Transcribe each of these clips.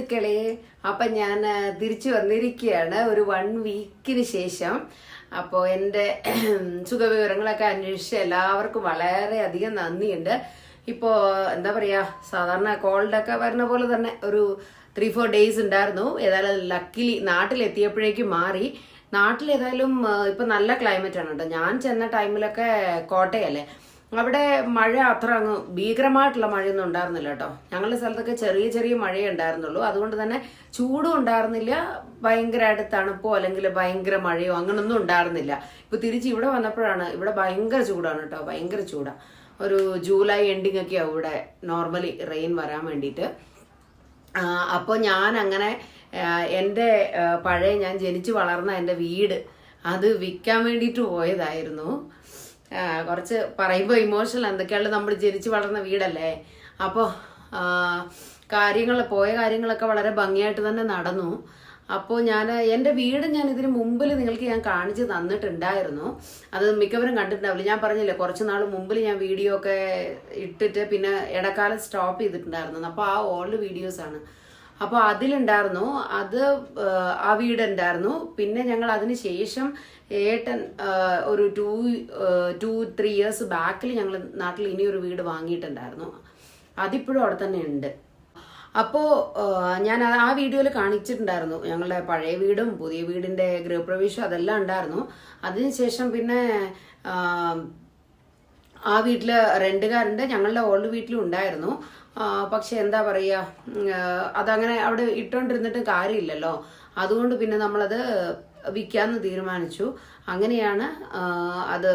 സുഹൃത്തുക്കളെ, അപ്പം ഞാൻ തിരിച്ചു വന്നിരിക്കുകയാണ് ഒരു 1 വീക്കിന് ശേഷം. അപ്പോൾ എൻ്റെ സുഖവിവരങ്ങളൊക്കെ അന്വേഷിച്ച് എല്ലാവർക്കും വളരെയധികം നന്ദിയുണ്ട്. ഇപ്പോൾ എന്താ പറയുക, സാധാരണ കോൾഡൊക്കെ വരുന്ന പോലെ തന്നെ ഒരു 3-4 ഡേയ്സ് ഉണ്ടായിരുന്നു. ഏതായാലും ലക്കിലി നാട്ടിലെത്തിയപ്പോഴേക്കും മാറി. നാട്ടിലേതായാലും ഇപ്പം നല്ല ക്ലൈമറ്റ് ആണ് കേട്ടോ. ഞാൻ ചെന്ന ടൈമിലൊക്കെ കോട്ടയല്ലേ, അവിടെ മഴ അത്ര അങ്ങ് ഭീകരമായിട്ടുള്ള മഴയൊന്നും ഉണ്ടായിരുന്നില്ല കേട്ടോ. ഞങ്ങളുടെ സ്ഥലത്തൊക്കെ ചെറിയ ചെറിയ മഴയേ ഉണ്ടായിരുന്നുള്ളൂ. അതുകൊണ്ട് തന്നെ ചൂടും ഉണ്ടായിരുന്നില്ല, ഭയങ്കരമായിട്ട് തണുപ്പോ അല്ലെങ്കിൽ ഭയങ്കര മഴയോ അങ്ങനൊന്നും ഉണ്ടായിരുന്നില്ല. ഇപ്പൊ തിരിച്ച് ഇവിടെ വന്നപ്പോഴാണ് ഇവിടെ ഭയങ്കര ചൂടാണ് കേട്ടോ, ഭയങ്കര ചൂടാണ്. ഒരു ജൂലൈ എൻഡിങ് ഒക്കെ ആവും ഇവിടെ നോർമലി റെയിൻ വരാൻ വേണ്ടിയിട്ട്. അപ്പോൾ ഞാൻ അങ്ങനെ എൻ്റെ പഴയ ഞാൻ ജനിച്ചു വളർന്ന എൻ്റെ വീട് അത് വിൽക്കാൻ വേണ്ടിയിട്ട് പോയതായിരുന്നു. കുറച്ച് പറയുമ്പോൾ ഇമോഷണൽ, എന്തൊക്കെയാണ് നമ്മൾ ജനിച്ചു വളർന്ന വീടല്ലേ. അപ്പോൾ പോയ കാര്യങ്ങളൊക്കെ വളരെ ഭംഗിയായിട്ട് തന്നെ നടന്നു. അപ്പോൾ എൻ്റെ വീട് ഞാൻ ഇതിന് മുമ്പിൽ നിങ്ങൾക്ക് ഞാൻ കാണിച്ച് തന്നിട്ടുണ്ടായിരുന്നു. അത് മിക്കവരും കണ്ടിട്ടുണ്ടാവില്ല. ഞാൻ പറഞ്ഞില്ലേ, കുറച്ച് നാൾ മുമ്പിൽ ഞാൻ വീഡിയോ ഒക്കെ ഇട്ടിട്ട് പിന്നെ ഇടക്കാലം സ്റ്റോപ്പ് ചെയ്തിട്ടുണ്ടായിരുന്നു. അപ്പോൾ ആ ഓൾഡ് വീഡിയോസാണ്. അപ്പോൾ അതിലുണ്ടായിരുന്നു അത്, ആ വീടുണ്ടായിരുന്നു. പിന്നെ ഞങ്ങൾ അതിന് ശേഷം ഏട്ടൻ ഒരു 2-3 ഇയേഴ്സ് ബാക്കിൽ ഞങ്ങൾ നാട്ടിൽ ഇനിയൊരു വീട് വാങ്ങിയിട്ടുണ്ടായിരുന്നു. അതിപ്പോഴും അവിടെ തന്നെ ഉണ്ട്. അപ്പോൾ ഞാൻ ആ വീഡിയോയിൽ കാണിച്ചിട്ടുണ്ടായിരുന്നു ഞങ്ങളുടെ പഴയ വീടും പുതിയ വീടിൻ്റെ ഗൃഹപ്രവേശം അതെല്ലാം ഉണ്ടായിരുന്നു. അതിനുശേഷം പിന്നെ ആ വീട്ടിൽ റെൻറ്റുകാരുണ്ട്, ഞങ്ങളുടെ ഓൾഡ് വീട്ടിലും ഉണ്ടായിരുന്നു. പക്ഷെ എന്താ പറയുക, അതങ്ങനെ അവിടെ ഇട്ടുകൊണ്ടിരുന്നിട്ട് കാര്യമില്ലല്ലോ. അതുകൊണ്ട് പിന്നെ നമ്മളത് വിൽക്കാമെന്ന് തീരുമാനിച്ചു. അങ്ങനെയാണ് അത്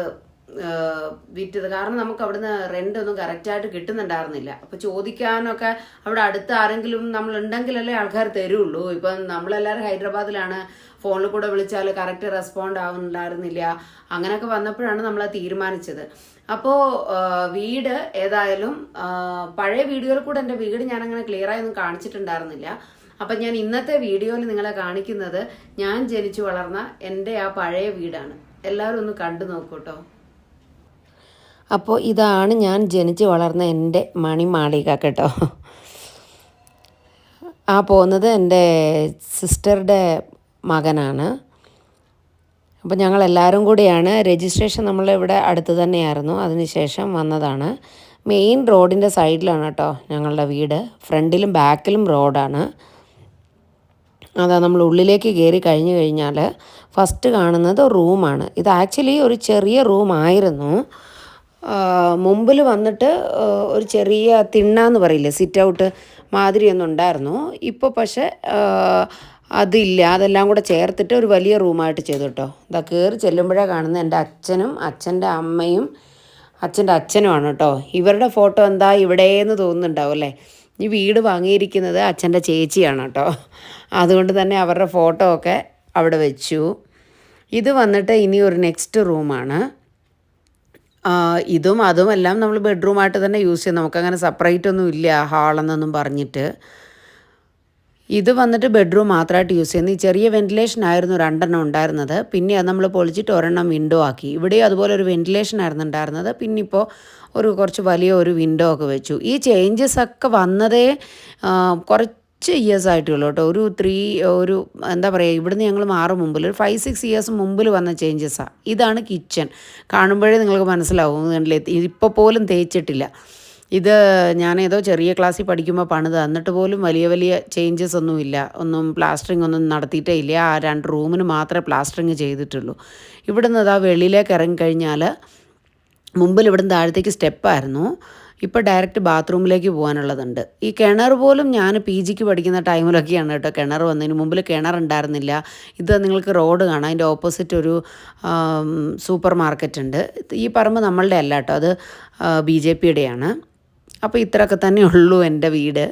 വിറ്റത്. കാരണം നമുക്ക് അവിടുന്ന് റെന്റ് ഒന്നും കറക്റ്റായിട്ട് കിട്ടുന്നുണ്ടായിരുന്നില്ല. അപ്പോൾ ചോദിക്കാനൊക്കെ അവിടെ അടുത്ത് ആരെങ്കിലും നമ്മളുണ്ടെങ്കിലല്ലേ ആൾക്കാർ തരുള്ളൂ. ഇപ്പം നമ്മളെല്ലാവരും ഹൈദരാബാദിലാണ്, ഫോണിൽ കൂടെ വിളിച്ചാൽ കറക്റ്റ് റെസ്പോണ്ട് ആവുന്നുണ്ടായിരുന്നില്ല. അങ്ങനെയൊക്കെ വന്നപ്പോഴാണ് നമ്മൾ തീരുമാനിച്ചത്. അപ്പോൾ വീട് ഏതായാലും പഴയ വീഡിയോയിൽ കൂടെ എൻ്റെ വീട് ഞാനങ്ങനെ ക്ലിയറായി ഒന്നും കാണിച്ചിട്ടുണ്ടായിരുന്നില്ല. അപ്പം ഞാൻ ഇന്നത്തെ വീഡിയോയിൽ നിങ്ങളെ കാണിക്കുന്നത് ഞാൻ ജനിച്ചു വളർന്ന എൻ്റെ ആ പഴയ വീടാണ്. എല്ലാവരും ഒന്ന് കണ്ടു നോക്കൂട്ടോ. അപ്പോൾ ഇതാണ് ഞാൻ ജനിച്ചു വളർന്ന എൻ്റെ മണിമാളിക കേട്ടോ. ആ പോകുന്നത് എൻ്റെ സിസ്റ്ററുടെ മകനാണ്. അപ്പോൾ ഞങ്ങളെല്ലാവരും കൂടിയാണ്. രജിസ്ട്രേഷൻ നമ്മളിവിടെ അടുത്ത് തന്നെയായിരുന്നു, അതിനുശേഷം വന്നതാണ്. മെയിൻ റോഡിൻ്റെ സൈഡിലാണ് കേട്ടോ ഞങ്ങളുടെ വീട്. ഫ്രണ്ടിലും ബാക്കിലും റോഡാണ്. അതാ നമ്മൾ ഉള്ളിലേക്ക് കയറി കഴിഞ്ഞു കഴിഞ്ഞാൽ ഫസ്റ്റ് കാണുന്നത് റൂമാണ്. ഇത് ആക്ച്വലി ഒരു ചെറിയ റൂമായിരുന്നു. മുമ്പിൽ വന്നിട്ട് ഒരു ചെറിയ തിണ്ണാന്ന് പറയില്ലേ, സിറ്റ് ഔട്ട് മാതിരിയൊന്നും ഉണ്ടായിരുന്നു. ഇപ്പോൾ പക്ഷേ അതില്ല, അതെല്ലാം കൂടെ ചേർത്തിട്ട് ഒരു വലിയ റൂമായിട്ട് ചെയ്തു കേട്ടോ. ഇതാ കയറി ചെല്ലുമ്പോഴേ കാണുന്നത് എൻ്റെ അച്ഛനും അച്ഛൻ്റെ അമ്മയും അച്ഛൻ്റെ അച്ഛനുമാണ് കേട്ടോ. ഇവരുടെ ഫോട്ടോ എന്താ ഇവിടെയെന്ന് തോന്നുന്നുണ്ടാവും അല്ലേ. ഈ വീട് വാങ്ങിയിരിക്കുന്നത് അച്ഛൻ്റെ ചേച്ചിയാണ് കേട്ടോ. അതുകൊണ്ട് തന്നെ അവരുടെ ഫോട്ടോ ഒക്കെ അവിടെ വെച്ചു. ഇത് വന്നിട്ട് ഇനി ഒരു നെക്സ്റ്റ് റൂമാണ്. ഇതും അതുമെല്ലാം നമ്മൾ ബെഡ്റൂമായിട്ട് തന്നെ യൂസ് ചെയ്യും. നമുക്കങ്ങനെ സെപ്പറേറ്റ് ഒന്നും ഇല്ല ഹാളെന്നൊന്നും പറഞ്ഞിട്ട്. ഇത് വന്നിട്ട് ബെഡ്റൂം മാത്രമായിട്ട് യൂസ് ചെയ്യുന്നു. ഈ ചെറിയ വെൻറ്റിലേഷൻ ആയിരുന്നു 2 ഉണ്ടായിരുന്നത്. പിന്നെ അത് നമ്മൾ പൊളിച്ചിട്ട് 1 വിൻഡോ ആക്കി. ഇവിടെയും അതുപോലെ ഒരു വെൻറ്റിലേഷൻ ആയിരുന്നു ഉണ്ടായിരുന്നത്. പിന്നെ ഇപ്പോൾ കുറച്ച് വലിയ ഒരു വിൻഡോ ഒക്കെ വെച്ചു. ഈ ചേഞ്ചസ് ഒക്കെ വന്നതേ കുറച്ച് ഇയേഴ്സ് ആയിട്ടുള്ളൂ കേട്ടോ. ഒരു എന്താ പറയുക, ഇവിടുന്ന് ഞങ്ങൾ മാറും മുമ്പിൽ ഒരു 5-6 ഇയേഴ്സ് മുമ്പിൽ വന്ന ചേഞ്ചസാണ്. ഇതാണ് കിച്ചൺ. കാണുമ്പോഴേ നിങ്ങൾക്ക് മനസ്സിലാവും, കണ്ടില്ലേ, ഇപ്പോൾ പോലും തേച്ചിട്ടില്ല. ഇത് ഞാനേതോ ചെറിയ ക്ലാസ്സിൽ പഠിക്കുമ്പോൾ പണിത്, എന്നിട്ട് പോലും വലിയ ചേഞ്ചസ് ഒന്നുമില്ല. പ്ലാസ്റ്ററിങ് ഒന്നും നടത്തിയിട്ടേ ഇല്ല. ആ 2 റൂമിന് മാത്രമേ പ്ലാസ്റ്ററിങ് ചെയ്തിട്ടുള്ളൂ. ഇവിടുന്ന് അതാ വെളിയിലേക്ക് ഇറങ്ങിക്കഴിഞ്ഞാൽ മുമ്പിൽ ഇവിടുന്ന് താഴത്തേക്ക് സ്റ്റെപ്പായിരുന്നു. ഇപ്പോൾ ഡയറക്റ്റ് ബാത്റൂമിലേക്ക് പോകാനുള്ളതുണ്ട്. ഈ കിണർ പോലും ഞാൻ PGക്ക് പഠിക്കുന്ന ടൈമിലൊക്കെയാണ് കേട്ടോ കിണർ വന്നതിന് മുമ്പിൽ കിണറുണ്ടായിരുന്നില്ല. ഇത് നിങ്ങൾക്ക് റോഡ് കാണാം, അതിൻ്റെ ഓപ്പോസിറ്റ് ഒരു സൂപ്പർ മാർക്കറ്റ് ഉണ്ട്. ഈ പറമ്പ് നമ്മളുടെ അല്ല കേട്ടോ, അത് BJPയുടെയാണ്. അപ്പോൾ ഇത്രയൊക്കെ തന്നെ ഉള്ളൂ എൻ്റെ വീട്.